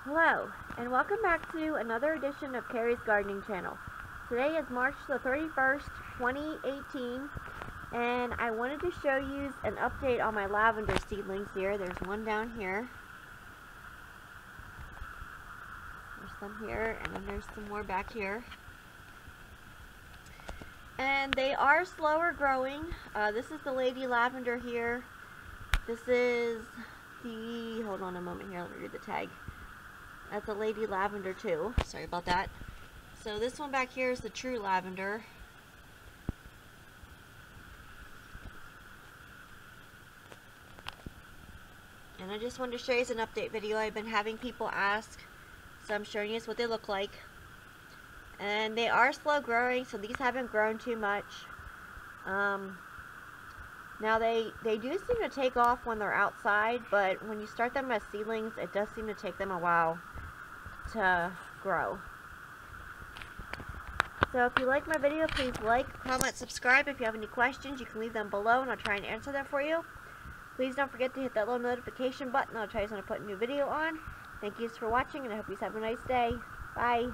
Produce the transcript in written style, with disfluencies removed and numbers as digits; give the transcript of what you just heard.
Hello, and welcome back to another edition of Carrie's Gardening Channel. Today is March the 31st, 2018, and I wanted to show you an update on my lavender seedlings here. There's one down here. There's some here, and then there's some more back here. And they are slower growing. This is the lady lavender here. This is the, hold on a moment here, let me read the tag. That's a lady lavender too. Sorry about that. So this one back here is the true lavender. And I just wanted to show you an update video. I've been having people ask, so I'm showing you what they look like. And they are slow growing, so these haven't grown too much. Now they do seem to take off when they're outside, but when you start them as seedlings, it does seem to take them a while to grow. So if you like my video, please like, comment, subscribe. If you have any questions, you can leave them below and I'll try and answer them for you. Please don't forget to hit that little notification button. I'll try when I put a new video on. Thank you for watching, and I hope you have a nice day. Bye.